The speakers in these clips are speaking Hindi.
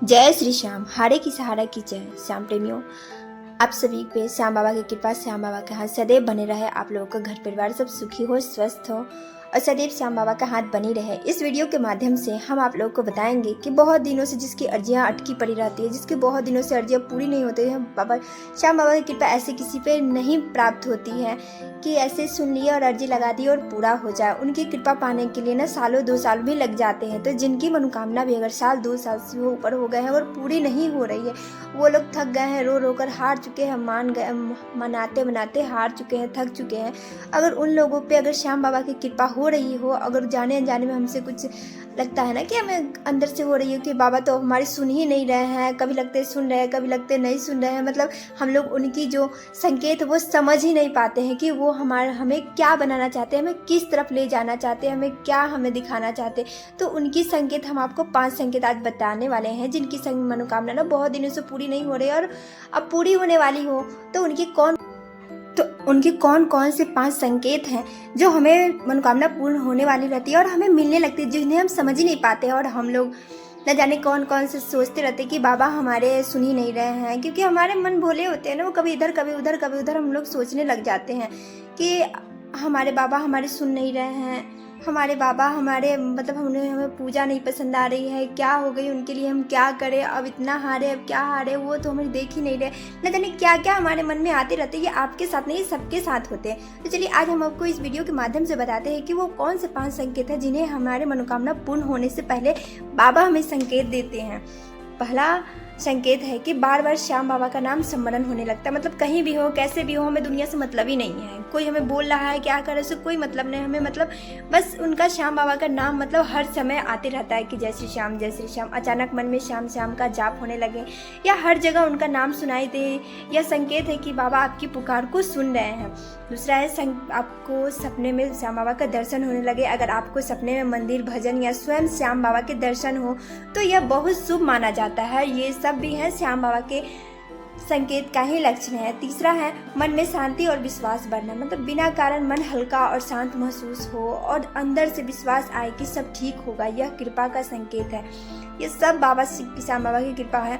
जय श्री श्याम, हारे की सहारा की जय। श्याम प्रेमियों, आप सभी पे श्याम बाबा की कृपा, श्याम बाबा का हाथ सदैव बने रहे। आप लोगों का घर परिवार सब सुखी हो, स्वस्थ हो और सदैव श्याम बाबा का हाथ बनी रहे। इस वीडियो के माध्यम से हम आप लोगों को बताएंगे कि बहुत दिनों से जिसकी अर्जियां अटकी पड़ी रहती है, जिसकी बहुत दिनों से अर्जियां पूरी नहीं होती है, श्याम बाबा की कृपा ऐसे किसी पे नहीं प्राप्त होती है कि ऐसे सुन लिए और अर्जी लगा दी और पूरा हो जाए। उनकी कृपा पाने के लिए ना सालों 2 साल भी लग जाते हैं। तो जिनकी मनोकामना भी अगर साल 2 साल से ऊपर हो गए हैं और पूरी नहीं हो रही है, वो लोग थक गए हैं, रो रो कर हार चुके हैं, मनाते मनाते हार चुके हैं, थक चुके हैं। अगर उन लोगों पे अगर श्याम बाबा की कृपा हो रही हो, अगर जाने अनजाने में हमसे कुछ लगता है ना कि हमें अंदर से हो रही है कि बाबा तो हमारी सुन ही नहीं रहे हैं, कभी लगते सुन रहे हैं, कभी लगते नहीं सुन रहे हैं, मतलब हम लोग उनकी जो संकेत वो समझ ही नहीं पाते हैं कि वो हमें क्या बनाना चाहते हैं, हमें किस तरफ ले जाना चाहते हैं, हमें दिखाना चाहते हैं। तो उनकी संकेत हम आपको 5 संकेत आज बताने वाले हैं, जिनकी मनोकामना ना बहुत दिनों से पूरी नहीं हो रही और अब पूरी होने वाली हो। तो उनके कौन कौन से 5 संकेत हैं जो हमें मनोकामना पूर्ण होने वाली रहती है और हमें मिलने लगती है, जिन्हें हम समझ ही नहीं पाते और हम लोग न जाने कौन कौन से सोचते रहते कि बाबा हमारे सुन ही नहीं रहे हैं। क्योंकि हमारे मन भोले होते हैं ना, वो कभी इधर कभी उधर कभी उधर हम लोग सोचने लग जाते हैं कि हमारे बाबा हमारे सुन नहीं रहे हैं, हमारे बाबा हमारे मतलब हमें पूजा नहीं पसंद आ रही है, क्या हो गई उनके लिए, हम क्या करें, अब इतना हारे, अब क्या हारे, वो तो हमें देख ही नहीं रहे। न जाने क्या क्या हमारे मन में आते रहते हैं। ये आपके साथ नहीं, सबके साथ होते हैं। तो चलिए आज हम आपको इस वीडियो के माध्यम से बताते हैं कि वो कौन से 5 संकेत हैं जिन्हें हमारे मनोकामना पूर्ण होने से पहले बाबा हमें संकेत देते हैं। पहला संकेत है कि बार बार श्याम बाबा का नाम स्मरण होने लगता है। मतलब कहीं भी हो, कैसे भी हो, हमें दुनिया से मतलब ही नहीं है, कोई हमें बोल रहा है क्या करे, उससे कोई मतलब नहीं हमें, मतलब बस उनका श्याम बाबा का नाम मतलब हर समय आते रहता है कि जय श्री श्याम जय श्री श्याम। अचानक मन में श्याम श्याम का जाप होने लगे या हर जगह उनका नाम सुनाई दे, यह संकेत है कि बाबा आपकी पुकार को सुन रहे हैं। दूसरा है आपको सपने में श्याम बाबा का दर्शन होने लगे। अगर आपको सपने में मंदिर, भजन या स्वयं श्याम बाबा के दर्शन हो तो यह बहुत शुभ माना जाता है। ये सब भी है श्याम बाबा के संकेत का ही लक्षण है। तीसरा है मन में शांति और विश्वास बढ़ना। मतलब बिना कारण मन हल्का और शांत महसूस हो और अंदर से विश्वास आए कि सब ठीक होगा, यह कृपा का संकेत है। ये सब श्याम बाबा की कृपा है।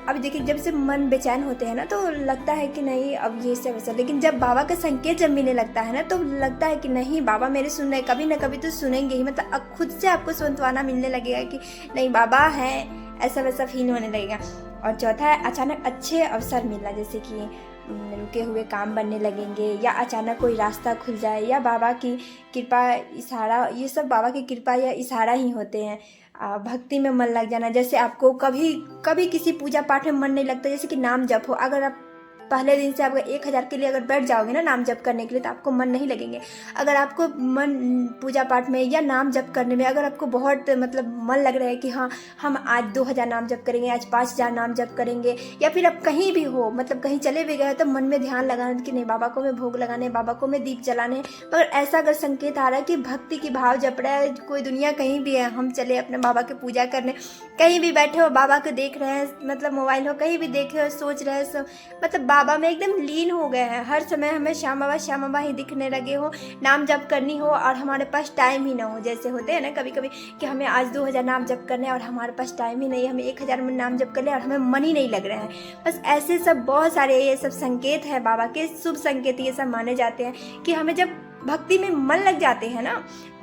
अब देखिए, जब से मन बेचैन होते हैं ना तो लगता है कि नहीं अब ये सब ऐसा, लेकिन जब बाबा का संकेत जब मिलने लगता है ना तो लगता है कि नहीं बाबा मेरे सुन रहे, कभी ना कभी तो सुनेंगे ही। मतलब अब खुद से आपको सांत्वना मिलने लगेगा कि नहीं बाबा है, ऐसा वैसा फील होने लगेगा। और चौथा है अचानक अच्छे अवसर मिलना, जैसे कि रुके हुए काम बनने लगेंगे या अचानक कोई रास्ता खुल जाए या बाबा की कृपा, इशारा, ये सब बाबा की कृपा या इशारा ही होते हैं। भक्ति में मन लग जाना, जैसे आपको कभी किसी पूजा पाठ में मन नहीं लगता, जैसे कि नाम जप हो, अगर आप पहले दिन से आप 1000 के लिए अगर बैठ जाओगे ना नाम जप करने के लिए तो आपको मन नहीं लगेंगे। अगर आपको मन पूजा पाठ में या नाम जप करने में अगर आपको बहुत मतलब मन लग रहा है कि हाँ हम आज 2000 नाम जप करेंगे, आज 5000 नाम जप करेंगे, या फिर आप कहीं भी हो, मतलब कहीं चले भी गए तो मन में ध्यान लगाना कि नहीं बाबा को मैं भोग लगाने, बाबा को मैं दीप जलाने। मगर ऐसा अगर संकेत आ रहा है कि भक्ति की भाव जप रहा है, कोई दुनिया कहीं भी है, हम चले अपने बाबा की पूजा करने, कहीं भी बैठे हो बाबा को देख रहे हैं, मतलब मोबाइल हो कहीं भी देखे हो, सोच रहे हैं, मतलब बाबा में एकदम लीन हो गए हैं। हर समय हमें श्याम बाबा ही दिखने लगे हो, नाम जप करनी हो और हमारे पास टाइम ही ना हो। जैसे होते हैं ना कभी कभी कि हमें आज 2000 नाम जप करने हैं और हमारे पास टाइम ही नहीं है, हमें 1000 नाम जप करने और हमें मन ही नहीं लग रहे हैं। बस ऐसे सब बहुत सारे ये सब संकेत है बाबा के, शुभ संकेत ये सब माने जाते हैं कि हमें जब भक्ति में मन लग जाते हैं ना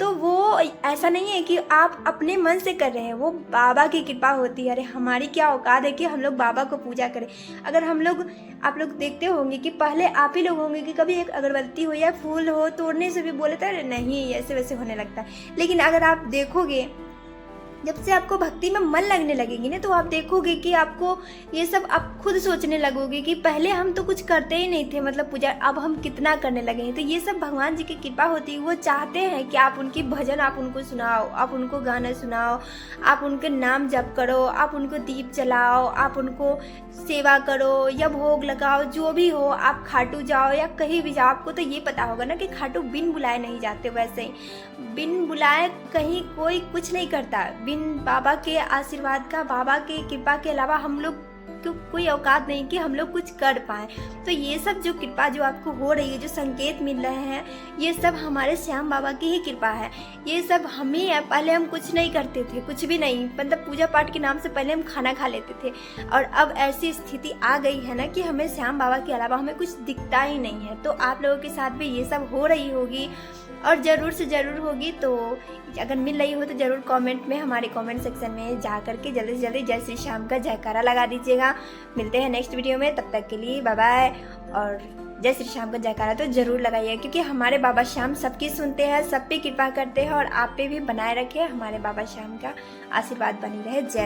तो वो ऐसा नहीं है कि आप अपने मन से कर रहे हैं, वो बाबा की कृपा होती है। अरे हमारी क्या औकात है कि हम लोग बाबा को पूजा करें। अगर आप लोग देखते होंगे कि पहले आप ही लोग होंगे कि कभी एक अगरबत्ती हो या फूल हो तोड़ने से भी बोले थे नहीं ऐसे वैसे होने लगता है। लेकिन अगर आप देखोगे जब से आपको भक्ति में मन लगने लगेगी ना तो आप देखोगे कि आपको ये सब आप खुद सोचने लगोगे कि पहले हम तो कुछ करते ही नहीं थे, मतलब पूजा, अब हम कितना करने लगे हैं। तो ये सब भगवान जी की कृपा होती है। वो चाहते हैं कि आप उनकी भजन आप उनको सुनाओ, आप उनको गाना सुनाओ, आप उनके नाम जप करो, आप उनको दीप जलाओ, आप उनको सेवा करो या भोग लगाओ, जो भी हो। आप खाटू जाओ या कहीं भी जाओ, आपको तो ये पता होगा ना कि खाटू बिन बुलाए नहीं जाते। वैसे ही बिन बुलाए कहीं कोई कुछ नहीं करता। बिन बाबा के आशीर्वाद का, बाबा के कृपा के अलावा हम लोग को कोई औकात नहीं कि हम लोग कुछ कर पाएँ। तो ये सब जो कृपा जो आपको हो रही है, जो संकेत मिल रहे हैं, ये सब हमारे श्याम बाबा की ही कृपा है। ये सब हमें है, पहले हम कुछ नहीं करते थे, कुछ भी नहीं, मतलब पूजा पाठ के नाम से पहले हम खाना खा लेते थे, और अब ऐसी स्थिति आ गई है ना कि हमें श्याम बाबा के अलावा हमें कुछ दिखता ही नहीं है। तो आप लोगों के साथ भी ये सब हो रही होगी और ज़रूर से ज़रूर होगी। तो अगर मिल रही हो तो ज़रूर कमेंट में, हमारे कमेंट सेक्शन में जा करके जल्दी से जल्दी जय श्री श्याम का जयकारा लगा दीजिएगा। मिलते हैं नेक्स्ट वीडियो में, तब तक के लिए बाय बाय। और जय श्री श्याम का जयकारा तो ज़रूर लगाइए, क्योंकि हमारे बाबा श्याम सबकी सुनते हैं, सब पे कृपा करते हैं, और आप पे भी बनाए रखे हमारे बाबा श्याम का आशीर्वाद बनी रहे। जय